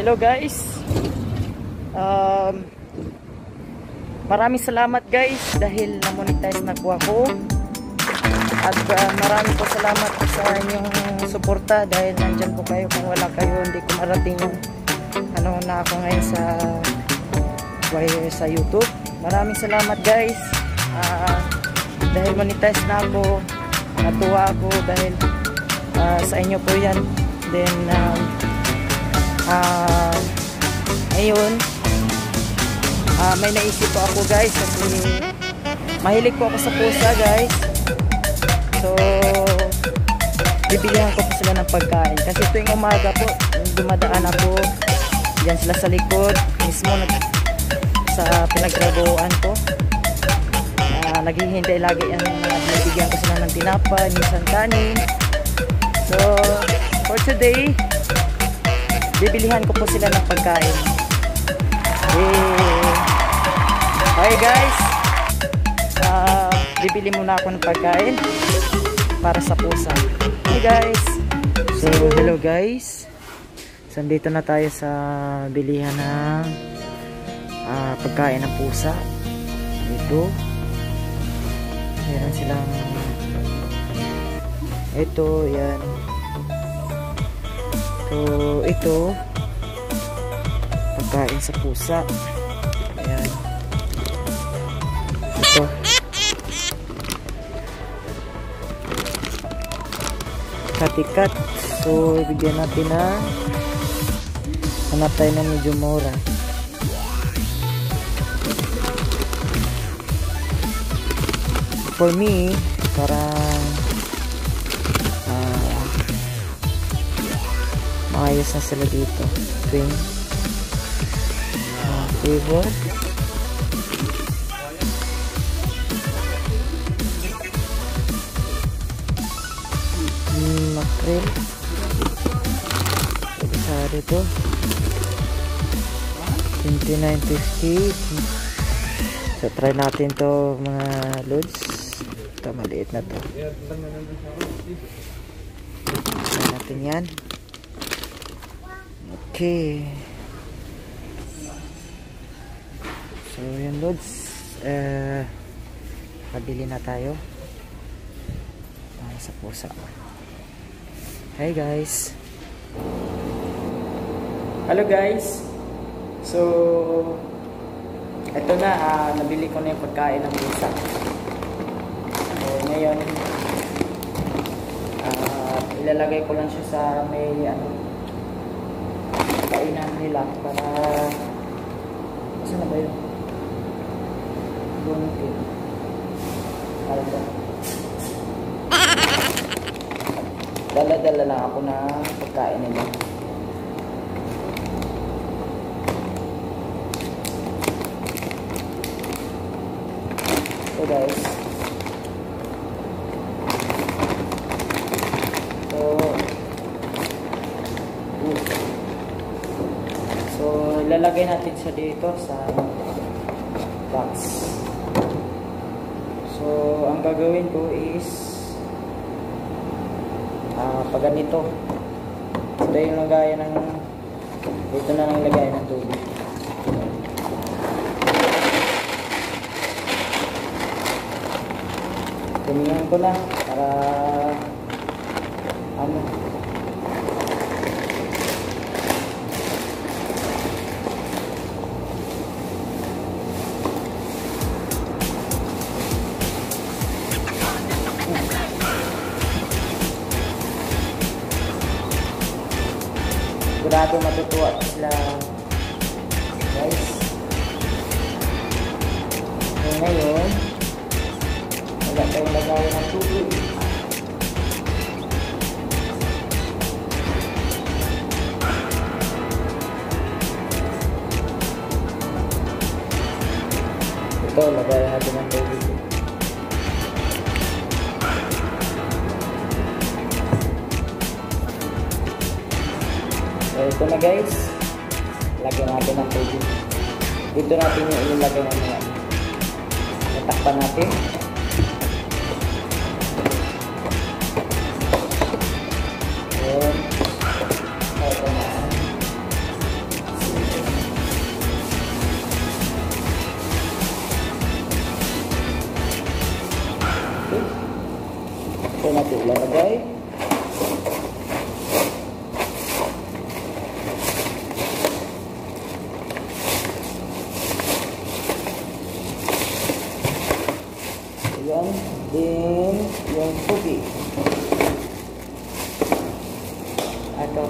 Hello guys. Maraming salamat guys dahil na-monetize na po ako. At maraming po salamat sa inyong suporta dahil nandyan po kayo. Kung wala kayo, hindi ko marating yung na ako ngayon sa YouTube. Maraming salamat guys. Dahil monetize na ako, natuwa ako dahil sa inyo po yan. Then ngayon may naisip po ako guys kasi mahilig po ako sa pusa guys. So bibilihan ko po sila ng pagkain kasi tuwing umaga po dumadaan ako, diyan sila sa likod mismo sa pinagtrabahoan ko. Naghihintay lagi yan, binibigyan ko sila ng tinapay, minsan kanin. So for today bibilihan ko po sila ng pagkain. Okay guys, bibili muna ako ng pagkain para sa pusa. Hey guys, so hello guys, so dito na tayo sa bilihan ng pagkain ng pusa. Ito meron silang ito, yan. So ito pagkain sa pusa. Ayan. Ito katikat. So bigyan natin na hanap tayo na medyo mura. For me parang maayos na sila dito. Twin flavor. Mackerel. Sa dito 29.50. So try natin to mga loads. Ito maliit na to. Try natin yan. Okay. So yun loads, pabili na tayo sa pusa. Hey guys, hello guys. So ito na, nabili ko na yung pagkain ng pusa. So ngayon ilalagay ko lang siya sa may kainan nila para kasi na ba yun? Buntin. Dala-dala lang ako na pagkain nila. So guys, so ilalagay natin siya dito sa box. So ang gagawin ko is pag ganito, ito yung lagayan ng dito na lang lagayan ng tubig. Tingnan ko na para sigurado matutuwa sila guys. So ngayon wala tayong lagayan ng tubig. Ito lagayan natin ng tubig. So ito na guys, lagyan natin ng tubig. Dito natin yung ilalagay na yan. Natakpan natin. Ayan. Ito na. Okay. Ito natin ilalagay. Ayan. Then, yung tubig. Ito.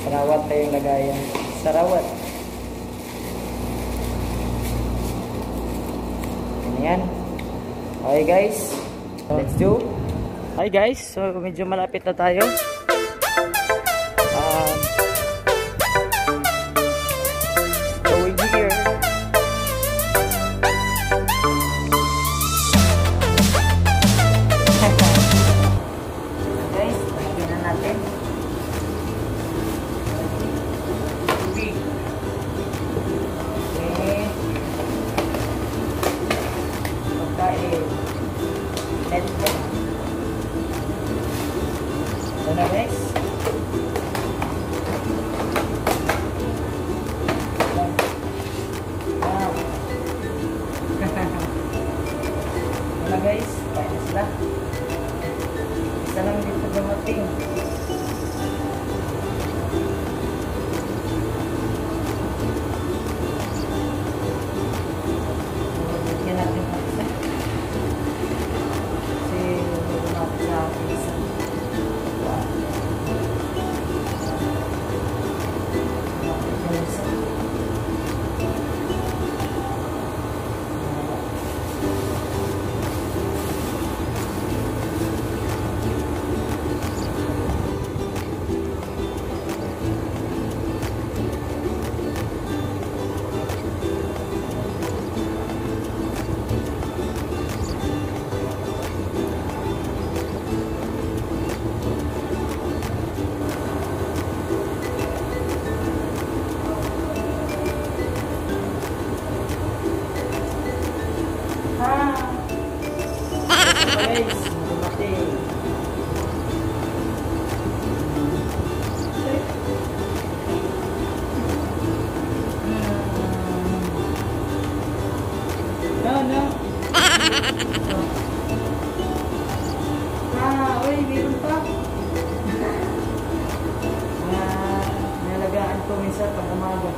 Sarawat tayong lagayan. Sarawat. Ayan. Okay guys. Let's do. Hi guys. So medyo malapit na tayo. Going here. Guys, lagyan na natin. Ito na guys. Wow. Ito na guys. Kaya na sila. Isa lang dito dumating. Bigyan natin pa isa. Guys, dumating. No. Uy, meron pa. Nalagaan ko minsan pag umaga.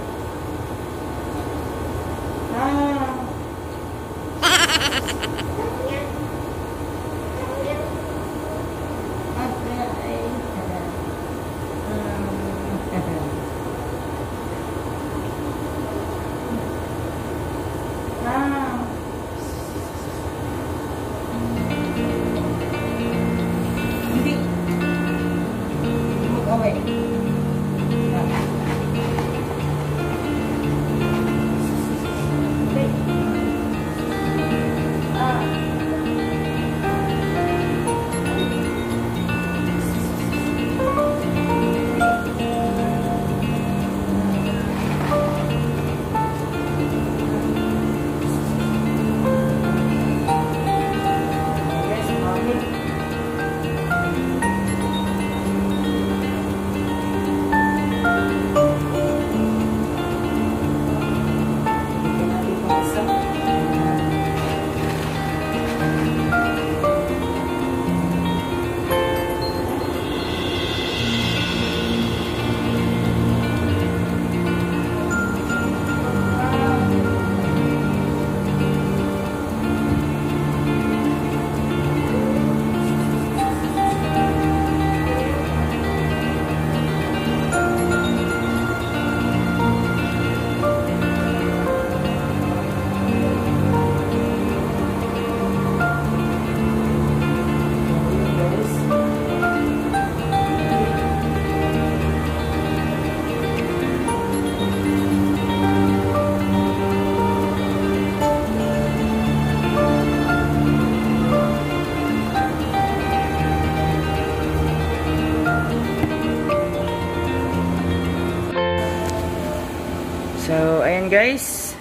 So, ayan guys.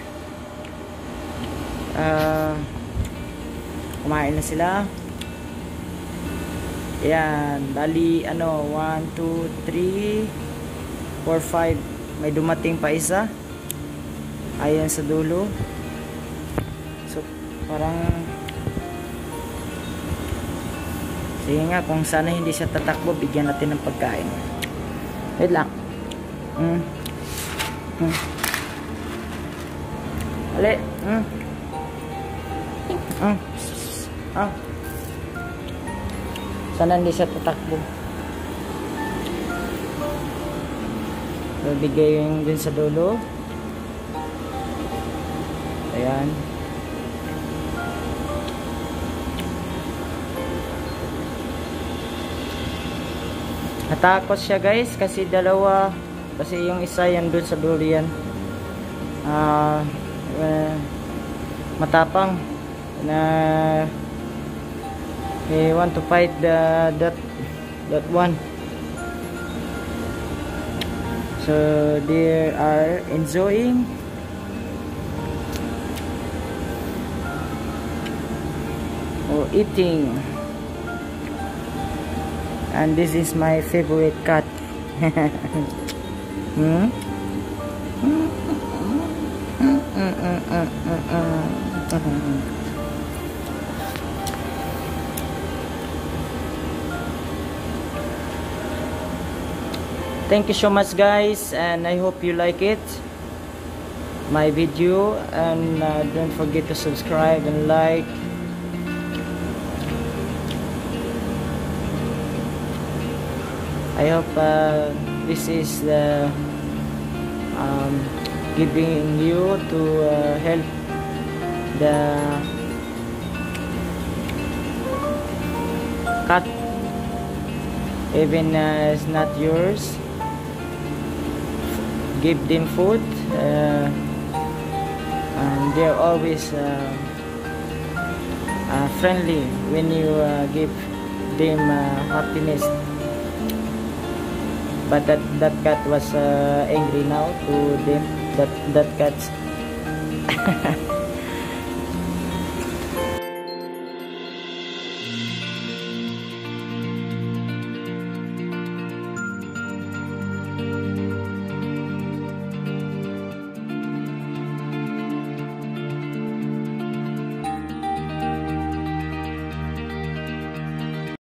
Kumain na sila. Ayan. Bali, 1, 2, 3, 4, 5. May dumating pa isa. Ayan sa dulo. So, parang Sige nga, kung sana hindi siya tatakbo, bigyan natin ng pagkain. Wait lang. Ali. Sana hindi siya tatakbo. Bigay yung din sa dulo. Ayan. Natakot siya guys kasi dalawa, kasi yung isa yan dun sa dulo yan. Matapang na he want to fight that one. So they are enjoying or eating, and this is my favorite cat. Thank you so much guys, and I hope you like it, my video, and don't forget to subscribe and like. I hope this is giving you to help the cat, even it's not yours. Give them food, and they're always friendly when you give them happiness. But that cat was angry now to them. That cat